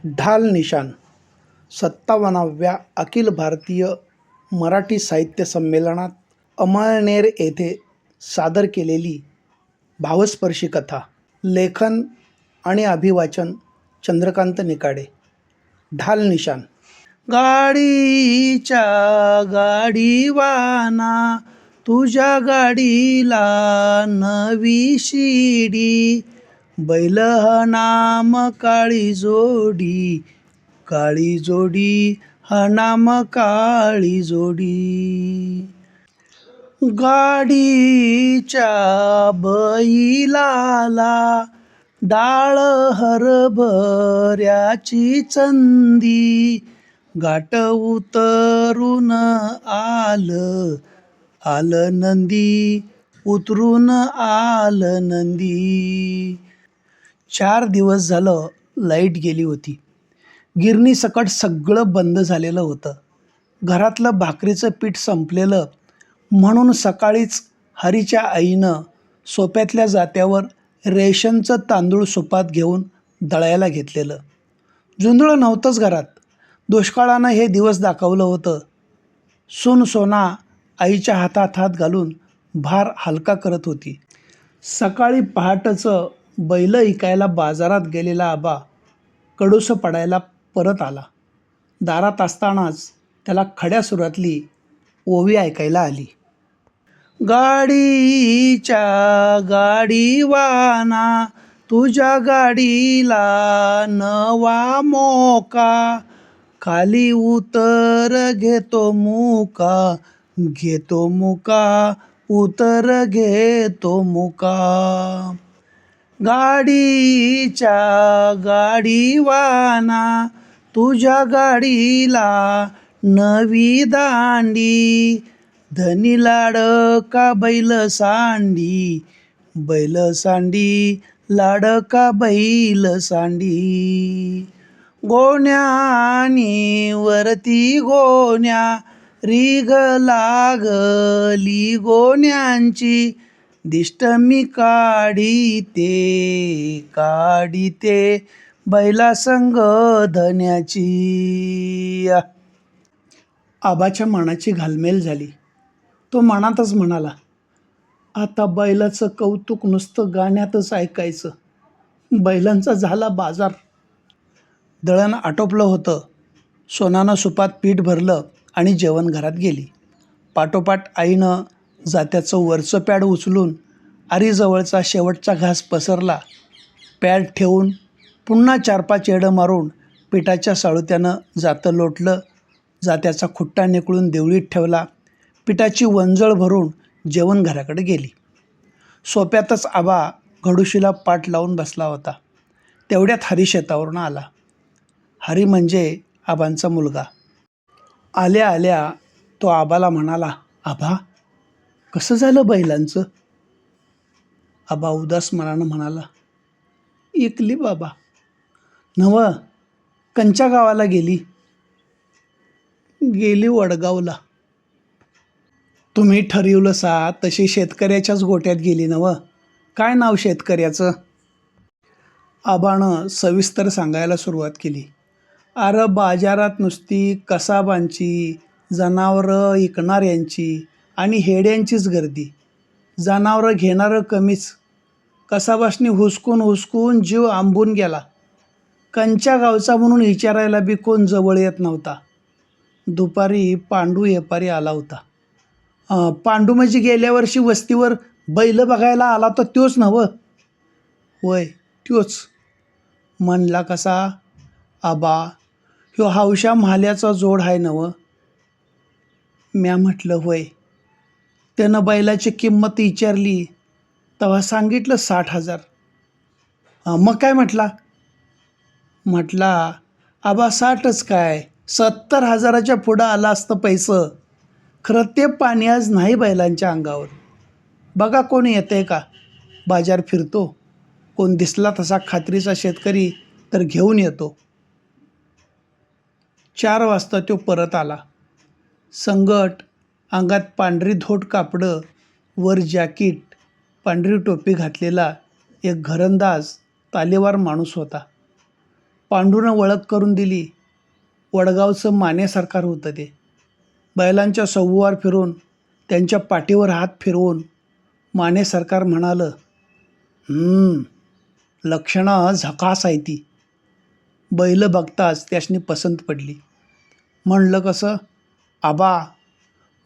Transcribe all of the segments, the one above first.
ढाल निशाण 57व्या अखिल भारतीय मराठी साहित्य संमेलनात अमळनेर येथे सादर केलेली भावस्पर्शी कथा. लेखन आणि अभिवाचन चंद्रकांत निकाडे. ढाल निशाण. गाडीच्या गाडीवाना तुझ्या गाडीला नवी शिडी, बैल हा नाम काळी जोडी, काळी जोडी हा नाम काळी जोडी. गाडीच्या बैलाला डाळ हरभऱ्याची चंदी, गाठ उतरून आलं आलं नंदी, उतरून आलं नंदी. 4 दिवस झालं लाईट गेली होती. गिरणी सकट सगळं बंद झालेलं होतं. घरातलं भाकरीचं पीठ संपलेलं म्हणून सकाळीच हरीच्या आईनं सोप्यातल्या जात्यावर रेशनचं तांदूळ सुपात घेऊन दळायला घेतलेलं. जुंधळं नव्हतंच घरात. दुष्काळानं हे दिवस दाखवलं होतं. सून सोना आईच्या हातात हात घालून भार हलका करत होती. सकाळी पहाटचं बैल इकायला बाजारात गेलेला आबा कडूसं पडायला परत आला. दारात असतानाच त्याला खड्या सुरातली ओवी ऐकायला आली. गाडीच्या गाडीवाना तुझ्या गाडीला नवा मोका, खाली उतर घेतो मुका, घेतो मुका, उतर घेतो मुका. गाडीच्या गाडीवाना तुझ्या गाडीला नवी दांडी, धनी लाडका बैल सांडी, बैल सांडी लाडका बैल सांडी. गोण्यानी वरती गोण्या रीग लागली गोण्यांची, दिष्ट मी काढीते काढीते बैला संग धन्याची. आबाच्या मनाची घालमेल झाली. तो मनातच म्हणाला, आता बैलाचं कौतुक नुसतं गाण्यातच ऐकायचं. बैलांचा झाला बाजार. दळण आटोपलं होतं. सोनानं सुपात पीठ भरलं आणि जेवण घरात गेली. पाठोपाठ आईनं जात्याचं वरचं पॅड उचलून आरीजवळचा शेवटचा घास पसरला. पॅड ठेवून पुन्हा 4-5 येडं मारून पिठाच्या साळुत्यानं जातं लोटलं. जात्याचा खुट्टा निकळून देवळीत ठेवला. पिठाची वंजळ भरून जेवण घराकडे गेली. सोप्यातच आबा घडुशीला पाठ लावून बसला होता. तेवढ्यात हरी शेतावरून आला. हरी म्हणजे आबांचा मुलगा. आल्या आल्या तो आबाला म्हणाला, आबा कसं झालं बैलांचं? आबा उदास मनानं म्हणाला, ऐकली बाबा. नवं कंच्या गावाला गेली? गेली वडगावला. तुम्ही ठरवलं सा तशी शेतकऱ्याच्याच गोट्यात गेली नवं. काय नाव शेतकऱ्याचं? आबानं सविस्तर सांगायला सुरुवात केली. अरे बाजारात नुसती कसाबांची, जनावरं विकणाऱ्यांची आणि हेड्यांचीच गर्दी. जनावरं घेणारं कमीच. कसाबासनी हुसकून हुसकून जीव आंबून गेला. कंच्या गावचा म्हणून विचारायला बी कोण जवळ येत नव्हता. दुपारी पांडू व्यापारी आला होता. पांडू म्हणजे गेल्या वर्षी वस्तीवर बैल बघायला आला तर त्योच नव्हं? होय त्योच. म्हणला कसा? आबा ह्यो हौशा म्हाल्याचा जोड आहे नवं? म्या म्हटलं होय. त्यानं बैलाची किंमत विचारली तेव्हा सांगितलं 60,000. मग काय म्हटला? म्हटला आबा 60च काय, 70,000च्या पुढं आला असतं पैसं. खरं ते पाणी आज नाही बैलांच्या अंगावर. बघा कोण येतंय का? बाजार फिरतो. कोण दिसला तसा खात्रीचा शेतकरी तर घेऊन येतो. 4 वाजता तो परत आला. संगट अंगात पांढरी धोट कापडं, वर जॅकीट, पांढरी टोपी घातलेला एक घरंदाज तालेवार माणूस होता. पांडूनं ओळख करून दिली. वडगावचं माने सरकार होतं ते. बैलांच्या सव्वावर फिरून त्यांच्या पाठीवर हात फिरवून माने सरकार म्हणालं, लक्षणं झकास आहे ती. बैल बघताच त्यासनी पसंत पडली. म्हणलं कसं, आबा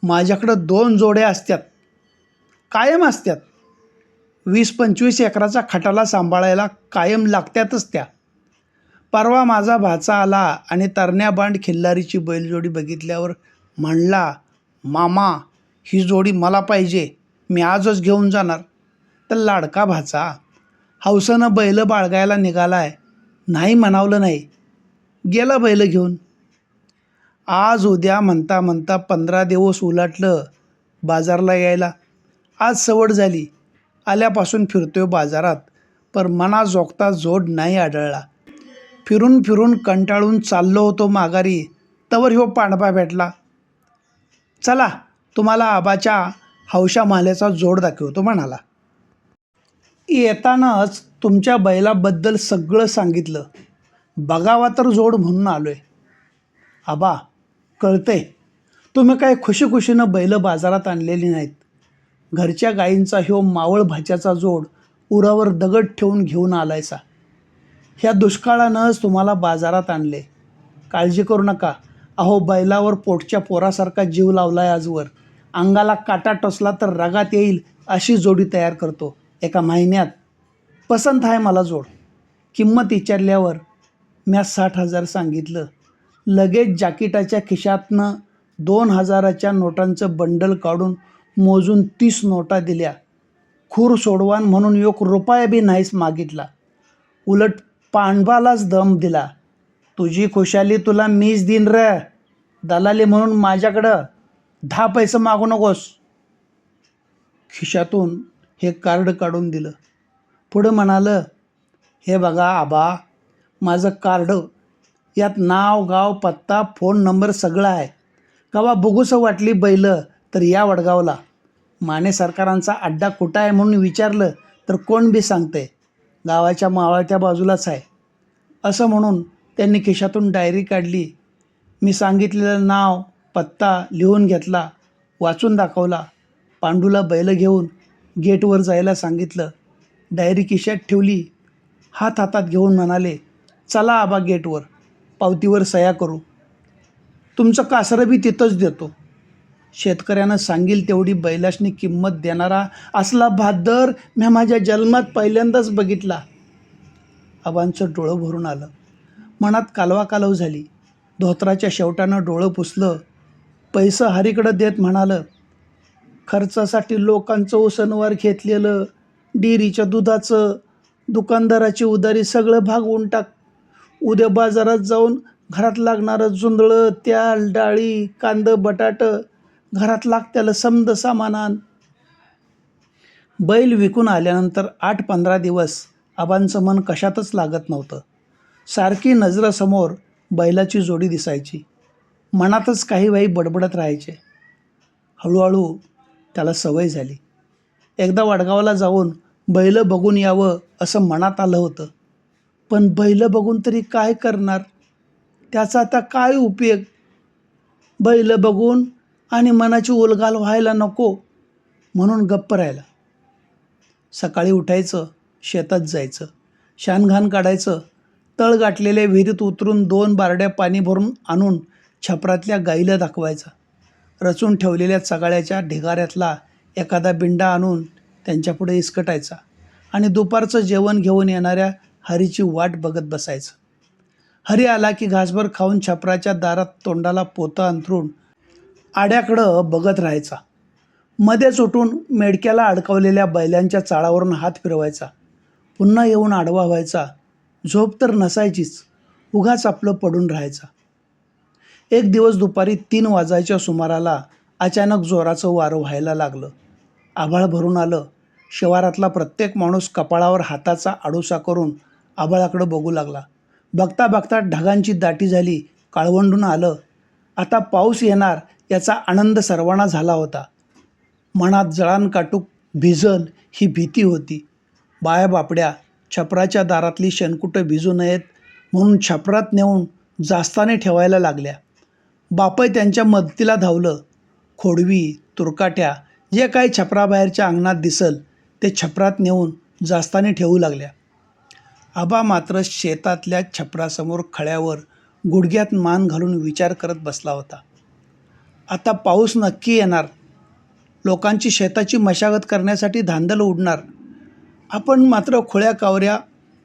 माझ्याकडं 2 जोड्या असत्यात, कायम असत्यात. 20-25 एकराचा खटाला सांभाळायला कायम लागत्यातच त्या. परवा माझा भाचा आला आणि तरण्याबांड खिल्लारीची बैलजोडी बघितल्यावर म्हणला, मामा ही जोडी मला पाहिजे, मी आजच घेऊन जाणार. तर लाडका भाचा हौसानं बैल बाळगायला निघालाय, नाही म्हणावलं नाही, गेला बैल घेऊन. आज उद्या म्हणता म्हणता 15 दिवस उलटलं बाजारला यायला. आज सवड झाली, आल्यापासून फिरतोय बाजारात, पण मनाजोगता जोड नाही आढळला. फिरून फिरून कंटाळून चाललो होतो माघारी, तवर ह्यो पांडवा भेटला. चला तुम्हाला आबाच्या हौशा माल्याचा जोड दाखवतो म्हणाला. येतानाच तुमच्या बैलाबद्दल सगळं सांगितलं, बघावा तर जोड म्हणून आलोय. आबा कळतंय, तुम्ही काय खुशीखुशीनं बैल बाजारात आणलेली नाहीत. घरच्या गायींचा ह्यो मावळ भाच्याचा जोड उरावर दगड ठेवून घेऊन आलायसा. ह्या दुष्काळानंच तुम्हाला बाजारात आणले. काळजी करू नका. अहो बैलावर पोटच्या पोरासारखा जीव लावलाय आजवर. अंगाला काटा टोचला तर रगात येईल अशी जोडी तयार करतो 1 महिन्यात. पसंत आहे मला जोड. किंमत विचारल्यावर म्या 60,000 सांगितलं. लगेच जाकीटाच्या खिशातनं 2,000च्या नोटांचं बंडल काढून मोजून 30 नोटा दिल्या. खूर सोडवान म्हणून 1 रुपया बी नाहीच मागितला. उलट पांडवालाच दम दिला. तुझी खुशाली तुला मीच देईन रे, दलाली म्हणून माझ्याकडं 10 पैसे मागू नकोस. खिशातून हे कार्ड काढून दिलं. पुढं म्हणालं, हे बघा आबा, माझं कार्ड, यात नाव गाव पत्ता फोन नंबर सगळं आहे. कवा बघूसं वाटली बैल तर या वडगावला. माने सरकारांचा अड्डा कुठं आहे म्हणून विचारलं तर कोण बी सांगते, गावाच्या मावळत्या बाजूलाच आहे. असं म्हणून त्यांनी खिशातून डायरी काढली. मी सांगितलेलं नाव पत्ता लिहून घेतला, वाचून दाखवला. पांडूला बैल घेऊन गेटवर जायला सांगितलं. डायरी खिशात ठेवली. हात हातात घेऊन म्हणाले, चला आबा गेटवर, पावतीवर सह्या करू. तुमचं कासरं बी तिथंच देतो. शेतकऱ्यानं सांगील तेवढी बैलाशनी किंमत देणारा असला बहादर मी माझ्या जन्मात पहिल्यांदाच बघितला. आबांचं डोळं भरून आलं. मनात कालवाकालव झाली. धोत्राच्या शेवटानं डोळं पुसलं. पैसं हरीकडं देत म्हणालं, खर्चासाठी लोकांचं उसनवार घेतलेलं, डेअरीच्या दुधाचं, दुकानदाराची उधारी सगळं भागवून टाक. उद्या बाजारात जाऊन घरात लागणारं जुंधळं, त्याल, डाळी, कांदं, बटाटं, घरात लागत्यालं समद सामान आण. बैल विकून आल्यानंतर 8-15 दिवस आबांचं मन कशातच लागत नव्हतं. सारखी नजरेसमोर बैलाची जोडी दिसायची. मनातच काही वेळी बडबडत राहायचे. हळूहळू त्याला सवय झाली. एकदा वडगावला जाऊन बैल बघून यावं असं मनात आलं होतं. पण बैल बघून तरी काय करणार, त्याचा आता काय उपयोग. बैल बघून आणि मनाची उलघाल व्हायला नको म्हणून गप्प राहिला. सकाळी उठायचं, शेतात जायचं, शानघाण काढायचं, तळ गाठलेल्या विहिरीत उतरून 2 बारड्या पाणी भरून आणून छपरातल्या गाईला दाखवायचा. रचून ठेवलेल्या चगाळ्याच्या ढिगाऱ्यातला एखादा बिंडा आणून त्यांच्यापुढे इसकटायचा आणि दुपारचं जेवण घेऊन येणाऱ्या हरीची वाट बघत बसायचं. हरी आला की घासभर खाऊन छपराच्या दारात तोंडाला पोतं अंथरून आड्याकडं बघत राहायचा. मध्येच उठून मेडक्याला अडकवलेल्या बैलांच्या चाळावरून हात फिरवायचा. पुन्हा येऊन आडवा व्हायचा. झोप तर नसायचीच, उगाच आपलं पडून राहायचा. एक दिवस दुपारी 3 वाजायच्या सुमाराला अचानक जोराचं वारं व्हायला लागलं. आभाळ भरून आलं. शिवारातला प्रत्येक माणूस कपाळावर हाताचा आडोसा करून आभाळाकडं बघू लागला. बघता बघता ढगांची दाटी झाली. काळवंडून आलं. आता पाऊस येणार याचा आनंद सर्वांना झाला होता. मनात जळानकाटूक भिजल ही भीती होती. बाया बापड्या छपराच्या दारातली शेणकुटं भिजू नयेत म्हणून छपरात नेऊन जास्ताने ठेवायला लागल्या. बापय त्यांच्या मदतीला धावलं. खोडवी, तुरकाट्या जे काही छपराबाहेरच्या अंगणात दिसल ते छपरात नेऊन जास्ताने ठेवू लागल्या. आबा मात्र शेतातल्या छपरासमोर खळ्यावर गुडघ्यात मान घालून विचार करत बसला होता. आता पाऊस नक्की येणार. लोकांची शेताची मशागत करण्यासाठी धांदल उडणार. आपण मात्र खोळ्या कावऱ्या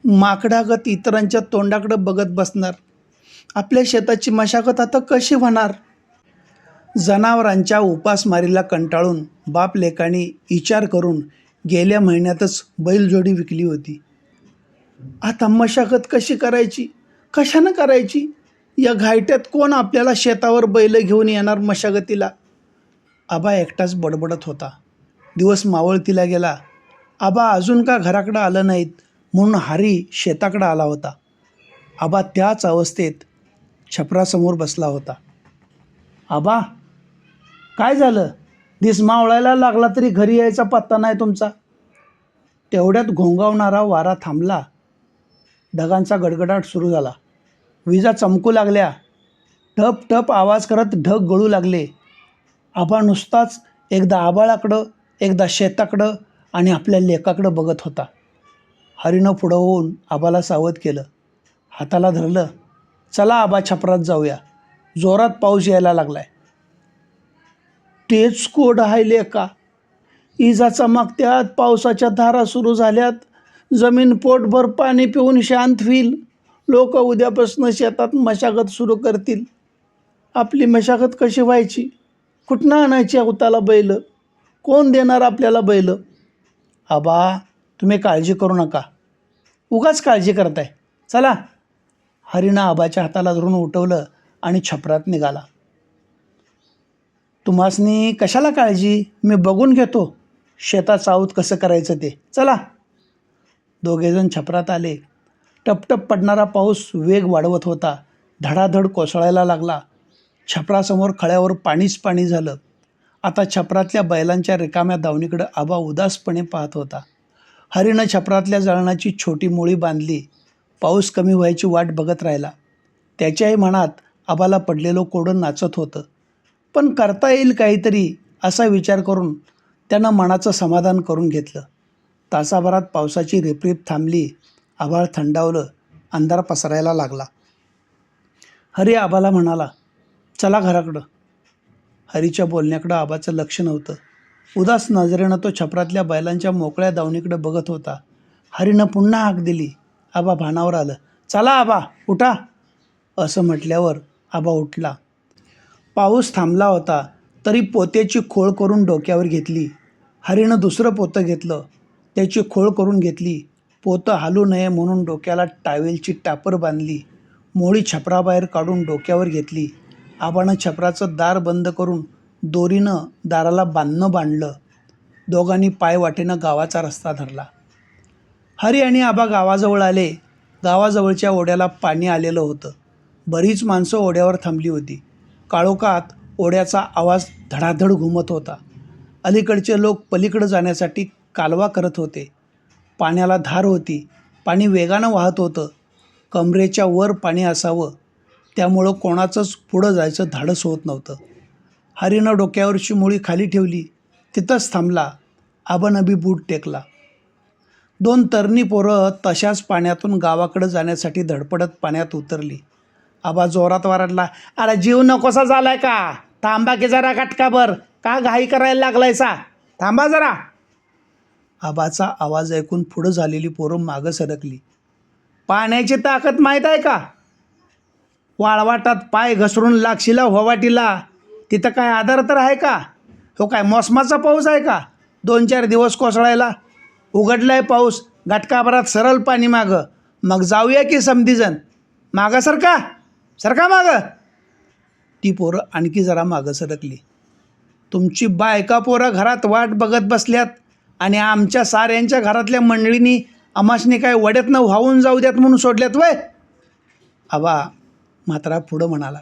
माकडागत इतरांच्या तोंडाकडे बघत बसणार. आपल्या शेताची मशागत आता कशी होणार? जनावरांच्या उपासमारीला कंटाळून बाप लेकांनी विचार करून गेल्या महिन्यातच बैलजोडी विकली होती. आता मशागत कशी करायची? कशानं करायची? या घायट्यात कोण आपल्याला शेतावर बैल घेऊन येणार मशागतीला? आबा एकटाच बडबडत होता. दिवस मावळतीला गेला. आबा अजून का घराकडं आलं नाहीत म्हणून हरी शेताकडं आला होता. आबा त्याच अवस्थेत छपरासमोर बसला होता. आबा, काय झालं? दिस मावळायला लागला तरी घरी यायचा पत्ता नाही तुमचा. तेवढ्यात घोंगावणारा वारा थांबला. ढगांचा गडगडाट सुरू झाला. विजा चमकू लागल्या. टप टप आवाज करत ढग गळू लागले. आबा नुसताच एकदा आबाळाकडं, एकदा शेताकडं आणि आपल्या लेकाकडं बघत होता. हरीनं पुढं होऊन आबाला सावध केलं. हाताला धरलं. चला आबा, छपरात जाऊया. जोरात पाऊस यायला लागलाय. तेच कोड आहे लेका. इजा चमकत्यात, पावसाच्या धारा सुरू झाल्यात. जमीन पोटभर पाणी पिऊन शांत होईल. लोक उद्यापासून शेतात मशागत सुरू करतील. आपली मशागत कशी व्हायची? कुठनं आणायची अवताला बैल? कोण देणार आपल्याला बैल? आबा, तुम्ही काळजी करू नका. उगाच काळजी करताय. चला. हरीनं आबाच्या हाताला धरून उठवलं आणि छपरात निघाला. तुम्हासनी कशाला काळजी? मी बघून घेतो शेतात साऊत कसं करायचं ते. चला. दोघेजण छपरात आले. टपटप पडणारा पाऊस वेग वाढवत होता. धडाधड कोसळायला लागला. छपरासमोर खळ्यावर पाणीच पाणी झालं. आता छपरातल्या बैलांच्या रिकाम्या दावणीकडं आबा उदासपणे पाहत होता. हरीनं छपरातल्या जळणाची छोटी मोळी बांधली. पाऊस कमी व्हायची वाट बघत राहिला. त्याच्याही मनात आबाला पडलेलं कोडं नाचत होतं. पण करता येईल काहीतरी असा विचार करून त्यानं मनाचं समाधान करून घेतलं. तासाभरात पावसाची रिपरिप थांबली. आभाळ थंडावलं. अंधार पसरायला लागला. हरी आबाला म्हणाला, चला घराकडं. हरीच्या बोलण्याकडं आबाचं लक्ष नव्हतं. उदास नजरेनं तो छपरातल्या बैलांच्या मोकळ्या दावणीकडे बघत होता. हरीनं पुन्हा हाक दिली. आबा भानावर आलं. चला आबा, उठा. असं म्हटल्यावर आबा उठला. पाऊस थांबला होता तरी पोत्याची खोळ करून डोक्यावर घेतली. हरीनं दुसरं पोतं घेतलं. त्याची खोळ करून घेतली. पोतं हालू नये म्हणून डोक्याला टावेलची टापर बांधली. मोळी छपराबाहेर काढून डोक्यावर घेतली. आबानं छपराचं दार बंद करून दोरीनं दाराला बांधणं बांधलं. दोघांनी पाय वाटेनं गावाचा रस्ता धरला. हरी आणि आबा गावाजवळ आले. गावाजवळच्या ओढ्याला पाणी आलेलं होतं. बरीच माणसं ओढ्यावर थांबली होती. काळोखात ओढ्याचा आवाज धडाधड घुमत होता. अलीकडचे लोक पलीकडे जाण्यासाठी कालवा करत होते. पाण्याला धार होती. पाणी वेगानं वाहत होतं. कमरेच्या वर पाणी असावं त्यामुळं कोणाचंच पुढं जायचं धाडस होत नव्हतं. हरीनं डोक्यावरची मोळी खाली ठेवली. तिथंच थांबला. आबानं बी बूट टेकला. 2 तरणी पोरं तशाच पाण्यातून गावाकडं जाण्यासाठी धडपडत पाण्यात उतरली. आबा जोरात वरडला, अरे जीव नकोसा झालाय का? थांबा की जरा गटकाभर. का घाई करायला लागलायसा? थांबा जरा. आबाचा आवाज ऐकून पुढं झालेली पोरं मागं सरकली. पाण्याची ताकद माहीत आहे का? वाळवाटात पाय घसरून लागशीला होवाटीला. तिथं काय आधार तर आहे का? हो काय मोसमाचा पाऊस आहे का? 2-4 दिवस कोसळायला. उघडलाय पाऊस. गटकाभरात सरळ पाणी मागं. मग जाऊया की समधीजण. मागं सरका. सरका मागं. ती पोरं आणखी जरा मागं सरकली. तुमची बायका पोरं घरात वाट बघत बसल्यात आणि आमच्या साऱ्यांच्या घरातल्या मंडळींनी आमासनी काय वड्यातनं वाहून जाऊ द्यात म्हणून सोडल्यात वय? आबा म्हातारा पुढं म्हणाला,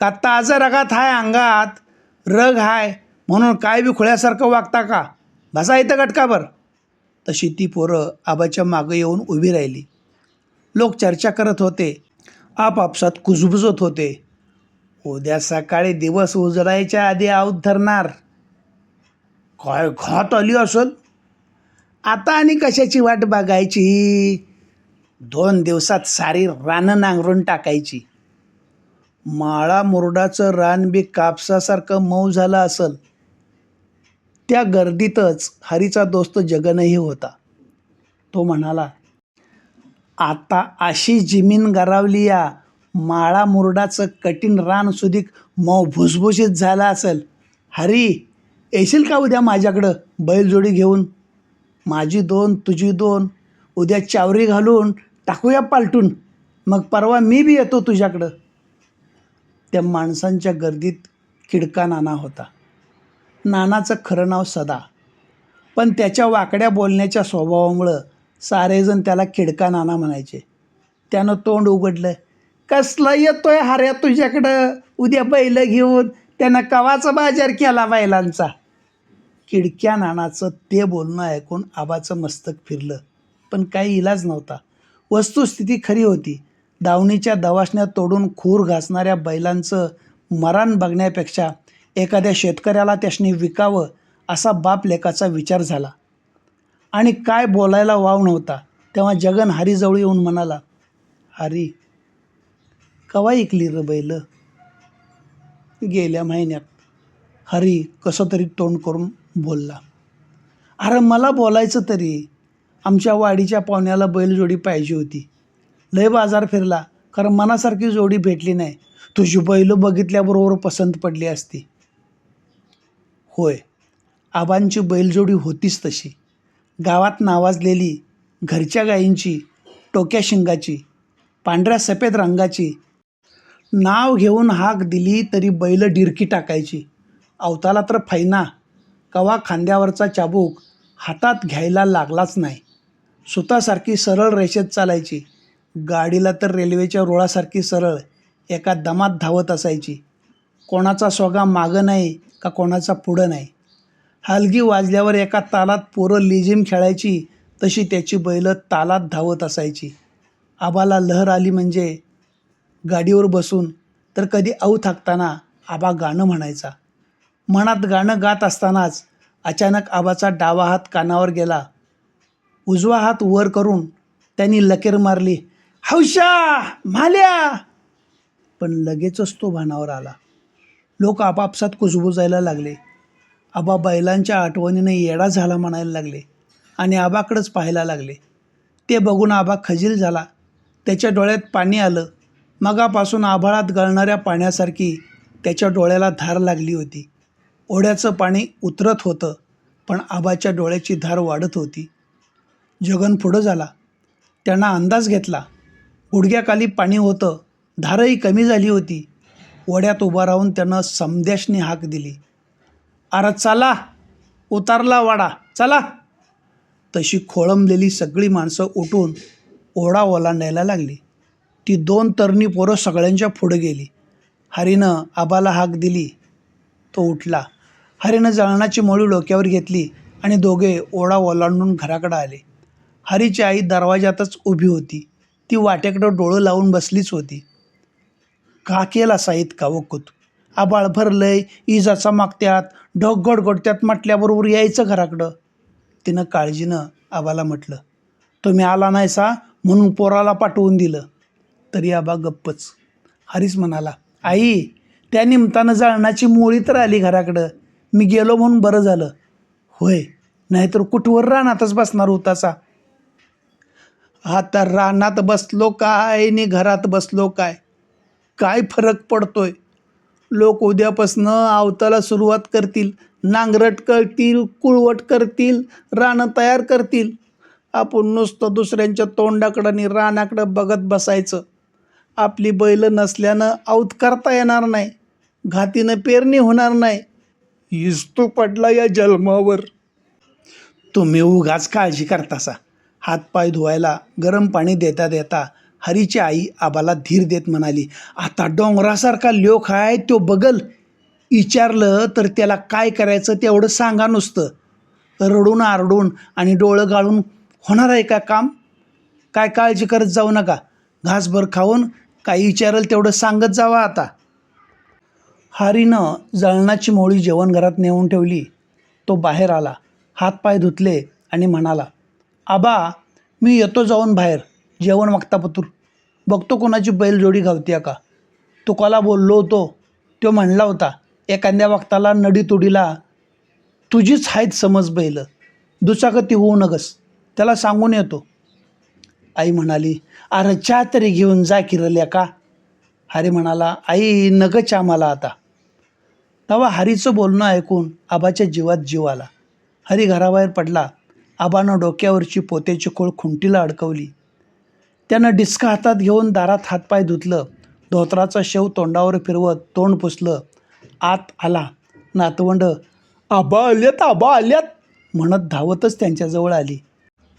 का ताजं रगात हाय अंगात? रग हाय म्हणून काय बी खुळ्यासारखं वागता का? बसा इथं गटकाभर. तशी ती पोरं आबाच्या मागं येऊन उभी राहिली. लोक चर्चा करत होते, आपापसात कुजबुजत होते. उद्या सकाळी दिवस उजडायच्या आधी आऊत धरणार. काय घात आली असल. आता आणि कशाची वाट बघायची. 2 दिवसात सारी रानं नांगरून टाकायची. माळा मुरडाचं रान बी कापसासारखं मऊ झालं असल. त्या गर्दीतच हरीचा दोस्त जगनही होता. तो म्हणाला, आता अशी जमीन गरावली या माळा मुरडाचं कठीण रान सुधीक मऊ भुसभुशीत झालं असेल. हरी, येशील का उद्या माझ्याकडं बैलजोडी घेऊन? माझी 2 तुझी 2, उद्या चावरी घालून टाकूया पालटून. मग परवा मी बी येतो तुझ्याकडं. त्या माणसांच्या गर्दीत किडका नाना होता. नानाचं खरं नाव सदा, पण त्याच्या वाकड्या बोलण्याच्या स्वभावामुळं सारेजण त्याला किडका नाना म्हणायचे. त्यानं तोंड उघडलं, कसला येतोय हाऱ्या तुझ्याकडं उद्या बैल घेऊन? त्यानं कवाचा बाजार केला बैलांचा. किडक्या नानाचं ते बोलणं ऐकून आबाचं मस्तक फिरलं, पण काही इलाज नव्हता. वस्तुस्थिती खरी होती. दावणीच्या दवाशण्यात तोडून खूर घासणाऱ्या बैलांचं मरण बघण्यापेक्षा एखाद्या शेतकऱ्याला त्याशनी विकावं असा बाप लेकाचा विचार झाला. आणि काय बोलायला वाव नव्हता. तेव्हा जगन हरीजवळ येऊन म्हणाला, हरी, कवा ऐकली र बैल? गेल्या महिन्यात. हरी कसं तरी तोंड करून बोलला. अरे मला बोलायचं तरी. आमच्या वाडीच्या पाहुण्याला बैलजोडी पाहिजे होती. लय बाजार फिरला, कारण मनासारखी जोडी भेटली नाही. तुझी बैल बघितल्याबरोबर पसंत पडली असती. होय, आबांची बैलजोडी होतीच तशी. गावात नावाजलेली, घरच्या गायींची, टोक्या शिंगाची, पांढऱ्या सफेद रंगाची. नाव घेऊन हाक दिली तरी बैल डिरकी टाकायची. अवताला तर फैना. कवा खांद्यावरचा चाबूक हातात घ्यायला लागलाच नाही. सुतासारखी सरळ रेषेत चालायची. गाडीला तर रेल्वेच्या रुळासारखी सरळ एका दमात धावत असायची. कोणाचा सोगा मागं नाही का कोणाचा पुढं नाही. हलगी वाजल्यावर एका तालात पोरं लिजिम खेळायची तशी त्याची बैलं तालात धावत असायची. आबाला लहर आली म्हणजे गाडीवर बसून तर कधी आऊ थाकताना आबा गाणं म्हणायचा. मनात गाणं गात असतानाच अचानक आबाचा डावा हात कानावर गेला. उजवा हात वर करून त्यांनी लकेर मारली, हौशा म्हाल्या. पण लगेचच तो भानावर आला. लोक आपापसात कुजबुजायला लागले. आबा बैलांच्या आठवणीने येडा झाला म्हणायला लागले आणि आबाकडंच पाहायला लागले. ते बघून आबा खजील झाला. त्याच्या डोळ्यात पाणी आलं. मगापासून आभाळात गळणाऱ्या पाण्यासारखी त्याच्या डोळ्याला धार लागली होती. ओढ्याचं पाणी उतरत होतं, पण आबाच्या डोळ्याची धार वाढत होती. जगन पुढं झाला. त्यांना अंदाज घेतला. गुडघ्याखाली पाणी होतं. धारही कमी झाली होती. ओढ्यात उभा राहून त्यानं समद्याशनी हाक दिली, अरे चला, उतारला वाडा, चला. तशी खोळंबलेली सगळी माणसं उठून ओढा ओलांडायला लागली. ती 2 तरणी पोरं सगळ्यांच्या पुढं गेली. हरीनं आबाला हाक दिली. तो उठला. हरीनं जळणाची मोळी डोक्यावर घेतली आणि दोघे ओढा ओलांडून घराकडे आले. हरीची आई दरवाजातच उभी होती. ती वाटेकडं डोळं लावून बसलीच होती. का केला साईत का वकूत? आबाळ भरलंय, इजा चमकत्यात, ढग गडगडत्यात म्हटल्याबरोबर यायचं घराकडं. तिनं काळजीनं आबाला म्हटलं, तुम्ही आला नाही सा म्हणून पोराला पाठवून दिलं. तरी आबा गप्पच. हरीच म्हणाला, आई, त्या निमतानं जळणाची मोळी तर आली घराकडं. मी गेलो म्हणून बरं झालं. होय, नाहीतर कुठवर रानातच बसणार होतासा. आता रानात बसलो काय नि घरात बसलो काय, काय फरक पडतोय? लोक उद्यापासनं आवताला सुरुवात करतील, नांगरट करतील, कुळवट करतील, रानं तयार करतील. आपण नुसतं दुसऱ्यांच्या तोंडाकडं आणि रानाकडं बघत बसायचं. आपली बैल नसल्यानं आऊत करता येणार नाही, घातीनं पेरणी होणार नाही. इस्तू पडला या जन्मावर. तुम्ही उगाच काळजी करतासा. हातपाय धुवायला गरम पाणी देता देता हरीची आई आबाला धीर देत म्हणाली, आता डोंगरासारखा लोक आहे तो बगल. विचारलं तर त्याला काय करायचं तेवढं सांगा नुसतं. रडून आरडून आणि डोळं गाळून होणार आहे का काम? काय काळजी करत जाऊ नका. घासभर खाऊन काही विचारेल तेवढं सांगत जावा आता. हरीनं जळणाची मोळी जेवणघरात नेऊन ठेवली. तो बाहेर आला, हातपाय धुतले आणि म्हणाला, आबा मी येतो जाऊन बाहेर, जेवण वागतापतूर बघतो कोणाची बैलजोडी घावतीया का. तुकाला बोललो होतो, तो म्हणला होता एखाद्या वक्ताला नडीतुडीला तुझीच आहेत समज बैल, दुचाकती होऊ नगस, त्याला सांगून येतो. आई म्हणाली, अरे चहा तरी घेऊन जा किरल्या का. हरी म्हणाला, आई नग चहा मला आता. तेव्हा हरीचं बोलणं ऐकून आबाच्या जीवात जीव आला. हरी घराबाहेर पडला. आबानं डोक्यावरची पोत्याची खोळ खुंटीला अडकवली. त्यानं डिस्का हातात घेऊन दारात हातपाय धुतलं. धोत्राचा शेव तोंडावर फिरवत तोंड पुसलं. आत आला. नातवंड आबा आल्यात म्हणत धावतच त्यांच्याजवळ आली.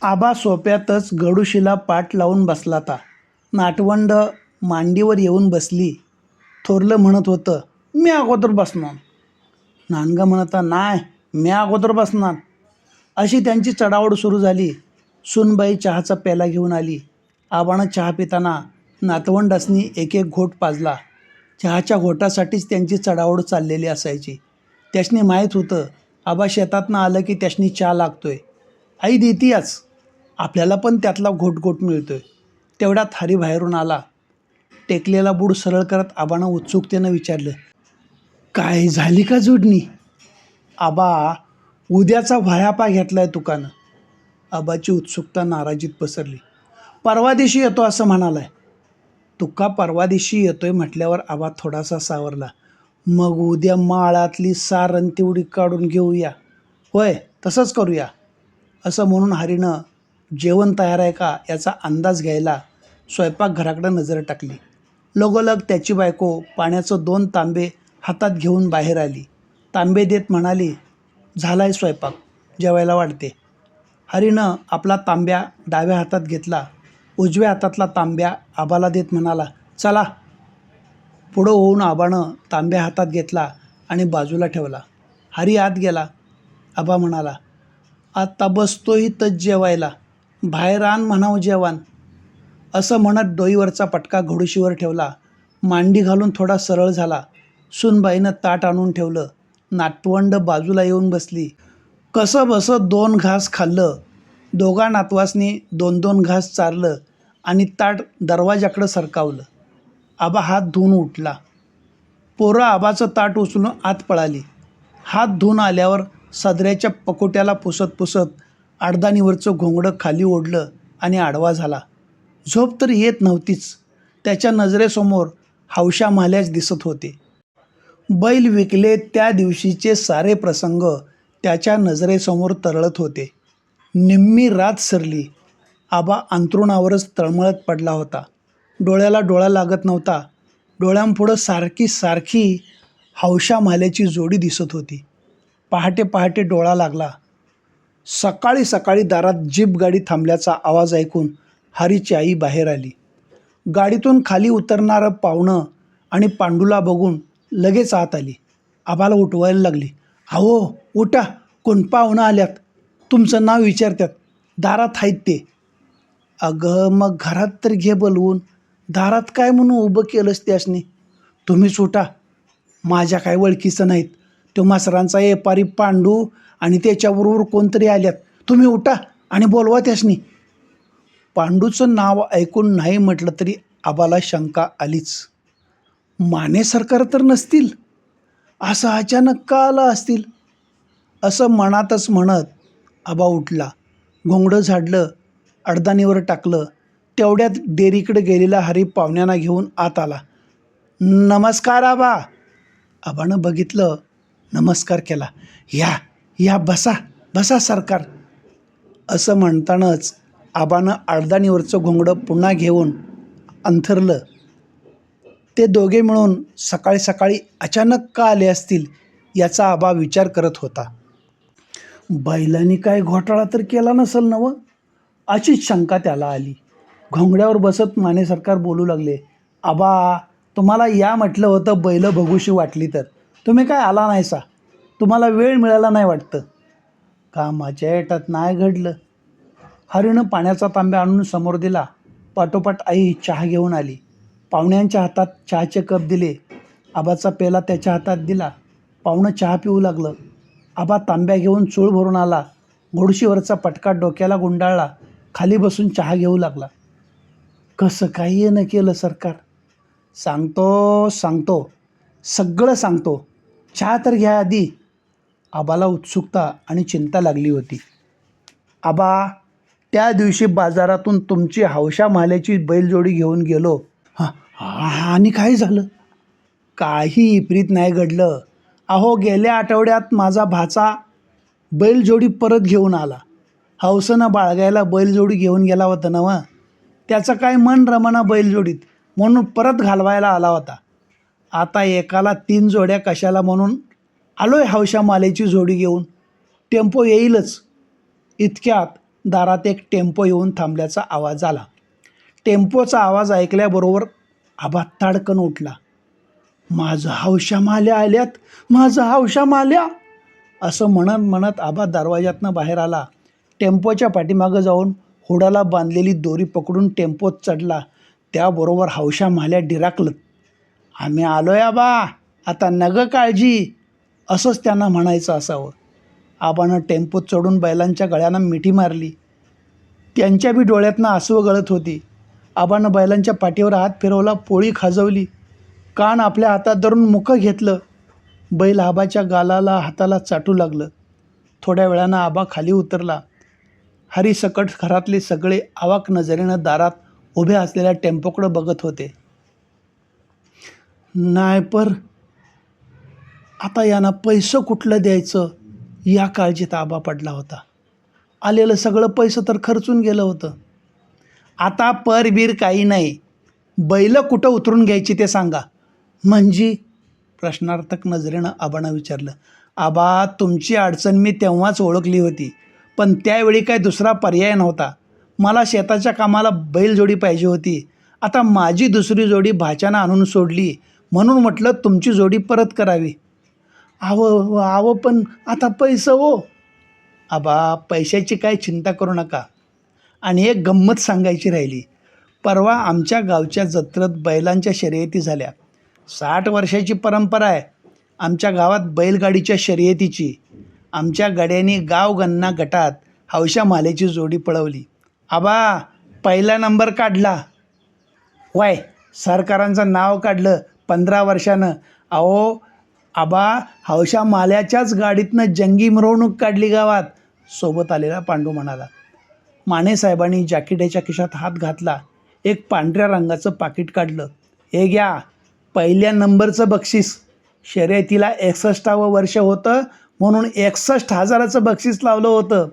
आबा सोप्यातच गडूशीला पाठ लावून बसलाता. नातवंड मांडीवर येऊन बसली. थोरलं म्हणत होतं, मी अगोदर बसणार. नानगा म्हणता, नाही मी अगोदर बसणार. अशी त्यांची चढाओढ सुरू झाली. सूनबाई चहाचा प्याला घेऊन आली. आबानं चहा पिताना नातवंडासनी एक एक घोट पाजला. चहाच्या घोटासाठीच त्यांची चढाओढ चाललेली असायची. त्यासनी माहीत होतं आबा शेतातनं आलं की त्यासनी चहा लागतोय. आई देतीयाच, आपल्याला पण त्यातला घोट मिळतोय. तेवढ्यात हरी बाहेरून आला. टेकलेला बूड सरळ करत आबानं उत्सुकतेनं विचारलं, काय झाली का जोडणी. आबा उद्याचा व्हायापा घेतलाय तुकानं. आबाची उत्सुकता नाराजीत पसरली. परवा दिवशी येतो असं म्हणालाय. तुका परवा दिवशी येतोय म्हटल्यावर आबा थोडासा सावरला. मग उद्या माळातली सारण तेवढी काढून घेऊया. होय तसंच करूया. असं म्हणून हरीनं जेवण तयार आहे का याचा अंदाज घ्यायला स्वयंपाकघराकडं नजर टाकली. लगोलग त्याची बायको पाण्याचं 2 तांबे हातात घेऊन बाहेर आली. तांबे देत म्हणाली, झालाय स्वयंपाक, जेवायला वाढते. हरीनं आपला तांब्या डाव्या हातात घेतला. उजव्या हातातला तांब्या आबाला देत म्हणाला, चला. पुढं होऊन आबानं तांब्या हातात घेतला आणि बाजूला ठेवला. हरी आत गेला. आबा म्हणाला, आता बसतो इथंच जेवायला, बाहेर आण म्हणावं जेवण. असं म्हणत डोईवरचा पटका घोडुशीवर ठेवला. मांडी घालून थोडा सरळ झाला. सूनबाईनं ताट आणून ठेवलं. नातवंड बाजूला येऊन बसली. कसं बसं 2 घास खाल्लं. दोघा नातवासनी 2-2 घास चारलं आणि ताट दरवाजाकडं सरकावलं. आबा हात धुवून उठला. पोरं आबाचं ताट उचलून आत पळाली. हात धुवून आल्यावर सदऱ्याच्या पकोट्याला पुसत अडदानीवरचं घोंगडं खाली ओढलं आणि आडवा झाला. झोप तर येत नव्हतीच. त्याच्या नजरेसमोर हौशा माल्याच दिसत होते. बैल विकले त्या दिवशीचे सारे प्रसंग त्याच्या नजरेसमोर तरळत होते. निम्मी रात सरली. आबा अंथरुणावरच तळमळत पडला होता. डोळ्याला डोळा लागत नव्हता. डोळ्यांपुढं सारखी हौशा माल्याची जोडी दिसत होती. पहाटे डोळा लागला. सकाळी दारात जीप गाडी थांबल्याचा आवाज ऐकून हरीची आई बाहेर आली. गाडीतून खाली उतरणारं पाहुणं आणि पांडूला बघून लगेच आत आली. आबाला उठवायला लागली. अहो उठा, कोण पाहुणं आल्यात, तुमचं नाव विचारतात, दारात आहेत ते. अगं मग घरात तर घे बोलवून, दारात काय म्हणून उभं केलंस त्यासनी. तुम्हीच उठा, माझ्या काय ओळखीचं नाहीत. तो मासरांचा व्यापारी पांडू आणि त्याच्याबरोबर कोणतरी आल्यात. तुम्ही उठा आणि बोलवा त्यासनी. पांडूचं नाव ऐकून नाही म्हटलं तरी आबाला शंका आलीच. माने सरकार तर नसतील, असं अचानक का आलं असतील. असं मनातच म्हणत आबा उठला. घोंगडं झाडलं, अडदानीवर टाकलं. तेवढ्यात डेअरीकडे गेलेला हरी पाहुण्यांना घेऊन आत आला. नमस्कार आबा. आबानं बघितलं, नमस्कार केला. या बसा सरकार. असं म्हणतानाच आबानं अडदानीवरचं घोंगडं पुन्हा घेऊन अंथरलं. ते दोघे मिळून सकाळी अचानक का आले असतील याचा आबा विचार करत होता. बैलांनी काय घोटाळा तर केला नसेल नवं, अशीच शंका त्याला आली. घोंगड्यावर बसत माने सरकार बोलू लागले. आबा तुम्हाला या म्हटलं होतं बैलं बघूशी वाटली तर, तुम्ही काय आला नाहीसा. तुम्हाला वेळ मिळाला नाही वाटतं. कामाच्या येटात नाही घडलं. हरीनं पाण्याचा तांब्या आणून समोर दिला. पाठोपाठ आई चहा घेऊन आली. पाहुण्यांच्या हातात चहाचे कप दिले. आबाचा पेला त्याच्या हातात दिला. पाहुणं चहा पिऊ लागलं. आबा तांब्या घेऊन चूळ भरून आला. घोडशीवरचा पटका डोक्याला गुंडाळला. खाली बसून चहा घेऊ लागला. कसं काही न केलं सरकार? सांगतो सगळं सांगतो. चहा तर घ्या आधी. आबाला उत्सुकता आणि चिंता लागली होती. आबा, त्या दिवशी बाजारातून तुमची हौशा माल्याची बैलजोडी घेऊन गेलो. आणि काय झालं? काही विपरीत नाही घडलं. अहो, गेल्या आठवड्यात माझा भाचा बैलजोडी परत घेऊन आला. हौसेनं बाळगायला बैलजोडी घेऊन गेला होता ना. त्याचं काय मन रमना बैलजोडीत, म्हणून परत घालवायला आला होता. आता एकाला 3 जोड्या कशाला म्हणून आलोय हौशा मालेची जोडी घेऊन. टेम्पो येईलच. इतक्यात दारात एक टेम्पो येऊन थांबल्याचा आवाज आला. टेम्पोचा आवाज ऐकल्याबरोबर आबा ताडकन उठला. माझं हौशा माल्या आल्यात, माझं हौशा माल्या, असं म्हणत आबा दरवाजातनं बाहेर आला. टेम्पोच्या पाठीमागं जाऊन होडाला बांधलेली दोरी पकडून टेम्पोत चढला. त्याबरोबर हौशा माल्या डिराकलं. आम्ही आलोय आबा, आता नग काळजी, असंच त्यांना म्हणायचं असावं. आबानं टेम्पोत चढून बैलांच्या गळ्यानं मिठी मारली. त्यांच्या बी डोळ्यातनं आसवं गळत होती. आबानं बैलांच्या पाठीवर हात फिरवला, पोळी खाजवली, कान आपल्या हातात धरून मुखं घेतलं. बैल आबाच्या गालाला हाताला चाटू लागलं. थोड्या वेळानं आबा खाली उतरला. हरीसकट घरातले सगळे आवाक नजरेनं दारात उभे असलेल्या टेम्पोकडे बघत होते. नाही पर आता यांना पैसं कुठलं द्यायचं या काळजीत आबा पडला होता. आलेलं सगळं पैसं तर खर्चून गेलं होतं. आता परबीर काही नाही, बैलं कुठं उतरून घ्यायची ते सांगा. म्हणजे? प्रश्नार्थक नजरेनं आबानं विचारलं. आबा, तुमची अडचण मी तेव्हाच ओळखली होती, पण त्यावेळी काय दुसरा पर्याय नव्हता. मला शेताच्या कामाला बैलजोडी पाहिजे होती. आता माझी दुसरी जोडी भाच्यानं आणून सोडली, म्हणून म्हटलं तुमची जोडी परत करावी. आहो पण आता पैसं हो. आबा, पैशाची काय चिंता करू नका. आणि एक गंमत सांगायची राहिली. परवा आमच्या गावच्या जत्रेत बैलांच्या शर्यती झाल्या. 60 वर्षाची परंपरा आहे आमच्या गावात बैलगाडीच्या शर्यतीची. आमच्या गाड्यांनी गावगणना गटात हौशा मालेची जोडी पळवली. आबा, पहिला नंबर काढला. वय, सरकारांचं नाव काढलं 15 वर्षानं. अहो आबा, हौशा माल्याच्याच गाडीतनं जंगी मिरवणूक काढली गावात, सोबत आलेला पांडू म्हणाला. मानेसाहेबांनी जॅकेटाच्या खिशात हात घातला. एक पांढऱ्या रंगाचं पाकिट काढलं. हे घ्या, पहिल्या नंबरचं बक्षीस. शर्यतीला 61वं वर्ष होतं, म्हणून 61,000चं बक्षीस लावलं होतं.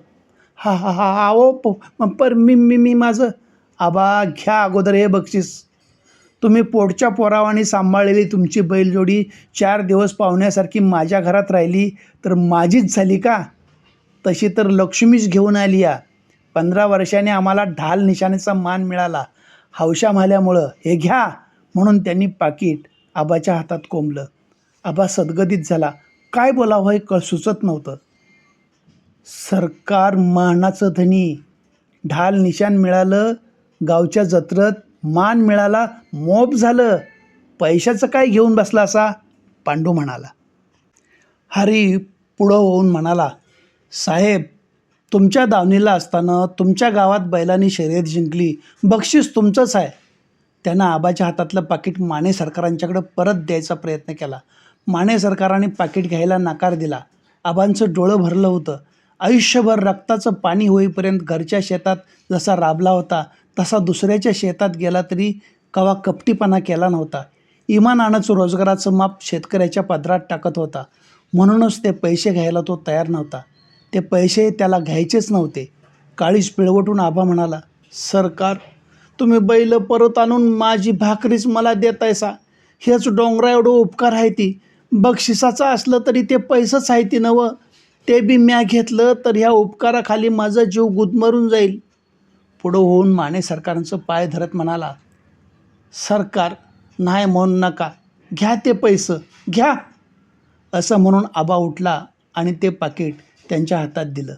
पर मी माझं. आबा, घ्या अगोदर हे बक्षीस. तुम्ही पोटच्या पोरावानी सांभाळलेली तुमची बैलजोडी 4 दिवस पाहुण्यासारखी माझ्या घरात राहिली तर माझीच झाली का? तशी तर लक्ष्मीच घेऊन आली या. 15 वर्षांनी आम्हाला ढाल निशाणीचा मान मिळाला हौशा माल्यामुळं. हे घ्या, म्हणून त्यांनी पाकिट आबाच्या हातात कोंबलं. आबा सदगदित झाला. काय बोलावं हे सुचत नव्हतं. सरकार मानाचं धनी, ढाल निशाण मिळालं, गावच्या जत्रेत मान मिळाला, मोप झालं. पैशाचं काय घेऊन बसला असा? पांडू म्हणाला. हरी पुढं होऊन म्हणाला, साहेब, तुमच्या दावणीला असताना तुमच्या गावात बैलांनी शर्यत जिंकली, बक्षीस तुमचंच आहे. त्यानं आबाच्या हातातलं पाकिट माने सरकारांच्याकडे परत द्यायचा प्रयत्न केला. माने सरकारांनी पाकिट घ्यायला नकार दिला. आबांचं डोळं भरलं होतं. आयुष्यभर रक्ताचं पाणी होईपर्यंत घरच्या शेतात जसा राबला होता, तसा दुसऱ्याच्या शेतात गेला तरी कवा कपटीपणा केला नव्हता. इमानानंच रोजगाराचं माप शेतकऱ्याच्या पदरात टाकत होता. म्हणूनच ते पैसे घ्यायला तो तयार नव्हता. ते पैसे त्याला घ्यायचेच नव्हते. काळीज पिळवटून आबा म्हणाला, सरकार, तुम्ही बैल परत आणून माझी भाकरीच मला देतायसा. हेच डोंगरा एवढं उपकार आहे ती. बक्षिसाचं असलं तरी ते पैसंच आहे ती नवं. ते बी म्या घेतलं तर ह्या उपकाराखाली माझा जीव गुदमरून जाईल. पुढं होऊन माने सरकारांचं पाय धरत म्हणाला, सरकार, नाही म्हणू नका, घ्या ते पैसं, घ्या. असं म्हणून आबा उठला आणि ते पाकिट त्यांच्या हातात दिलं.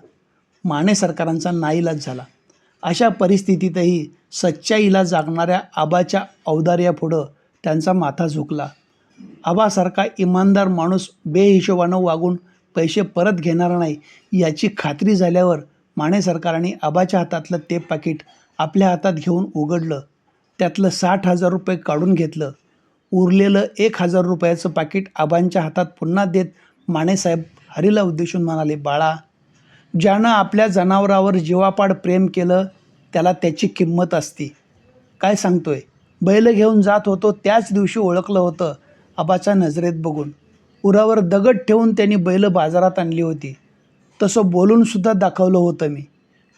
माने सरकारांचा नाईलाज झाला. अशा परिस्थितीतही सच्चाईला जागणाऱ्या आबाच्या औदार्यापुढं त्यांचा माथा झुकला. आबासारखा इमानदार माणूस बेहिशोबानं वागून पैसे परत घेणार नाही याची खात्री झाल्यावर माने सरकारने आबाच्या हातातलं ते पाकीट आपल्या हातात घेऊन उघडलं. त्यातलं 60,000 रुपये काढून घेतलं. उरलेलं 1,000 रुपयाचं पाकीट आबांच्या हातात पुन्हा देत मानेसाहेब हरीला उद्देशून म्हणाले, बाळा, ज्यानं आपल्या जनावरावर जीवापाड प्रेम केलं त्याला त्याची किंमत असते. काय सांगतोय? बैल घेऊन जात होतो त्याच दिवशी ओळखलं होतं आबाच्या नजरेत बघून. उरावर दगड ठेवून त्यांनी बैल बाजारात आणली होती. तसं बोलूनसुद्धा दाखवलं होतं मी.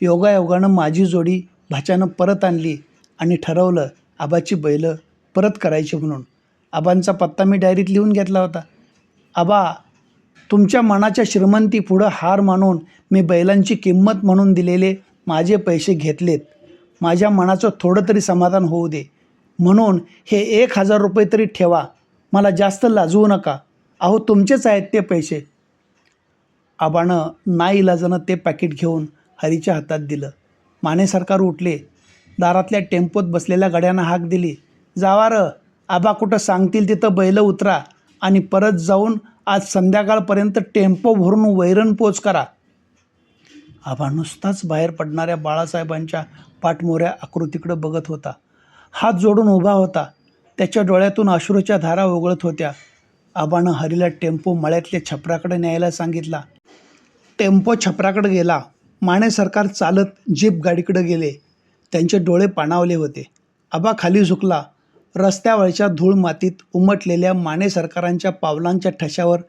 योगायोगानं माझी जोडी भाच्यानं परत आणली आणि ठरवलं आबाची बैल परत करायची म्हणून. आबांचा पत्ता मी डायरीत लिहून घेतला होता. आबा, तुमच्या मनाच्या श्रीमंतीपुढं हार मानून मी बैलांची किंमत म्हणून दिलेले माझे पैसे घेतलेत. माझ्या मनाचं थोडं तरी समाधान होऊ दे म्हणून हे 1,000 रुपये तरी ठेवा. मला जास्त लाजवू नका. अहो, तुमचेच आहेत ते पैसे. आबानं नाईलाजानं ते पॅकेट घेऊन हरीच्या हातात दिलं. माने सरकार उठले. दारातल्या टेम्पोत बसलेल्या गड्यांना हाक दिली, जावा र, आबा कुठं सांगतील तिथं बैल उतरा आणि परत जाऊन आज संध्याकाळपर्यंत टेम्पो भरून वैरण पोच करा. आबा नुसताच बाहेर पडणाऱ्या बाळासाहेबांच्या पाठमोऱ्या आकृतीकडे बघत होता. हात जोडून उभा होता. त्याच्या डोळ्यातून अश्रूच्या धारा ओघळत होत्या. आबानं हरीला टेम्पो मळ्यातल्या छपराकडे न्यायला सांगितला. टेम्पो छपराकडे गेला. माने सरकार चालत जीप गाडीकडे गेले. त्यांचे डोळे पाणावले होते. आबा खाली झुकला. रस्त्यावरच्या धूळ मातीत उमटलेल्या माने सरकारांच्या पावलांच्या ठशावर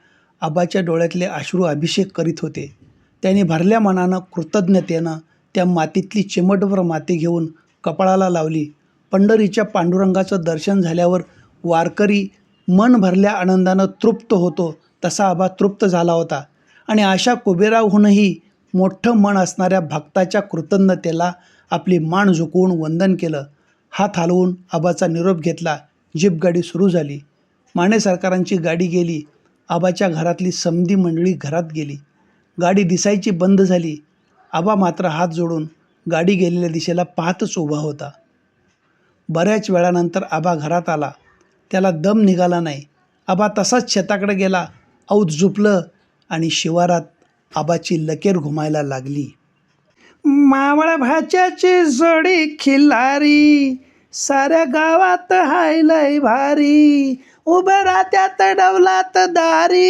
आबाच्या डोळ्यातले अश्रू अभिषेक करीत होते. त्यांनी भरल्या मनानं कृतज्ञतेनं त्या मातीतली चिमटभर माती घेऊन कपाळाला लावली. पंढरीच्या पांडुरंगाचं दर्शन झाल्यावर वारकरी मन भरल्या आनंदानं तृप्त होतो तसा आबा तृप्त झाला होता आणि अशा कुबेराहूनही मोठं मन असणाऱ्या भक्ताच्या कृतज्ञतेला आपली मान झुकवून वंदन केलं. हात हलवून आबाचा निरोप घेतला. जीप गाडी सुरू झाली. माने सरकारांची गाडी गेली. आबाच्या घरातली समधी मंडळी घरात गेली. गाडी दिसायची बंद झाली. आबा मात्र हात जोडून गाडी गेलेल्या दिशेला पाहतच उभा होता. बऱ्याच वेळानंतर आबा घरात आला. त्याला दम निघाला नाही. आबा तसाच शेताकडे गेला. औत झुपलं आणि शिवारात आबाची लकेर घुमायला लागली. मावळ भाच्याची जोडी खिल्लारी, साऱ्या गावात हाय लय भारी, उभं राहत्यात डवलात दारी,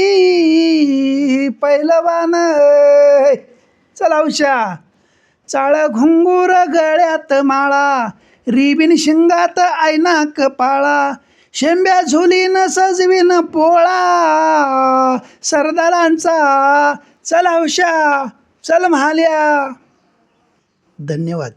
पहिलवान चला उशा, चाळ घुंगूर गळ्यात माळा, रिबीन शिंगात आयना कपाळा, शेंब्या झुलीन सजवीन पोळा, सरदारांचा चला उशा, चल म्हाल्या. धन्यवाद.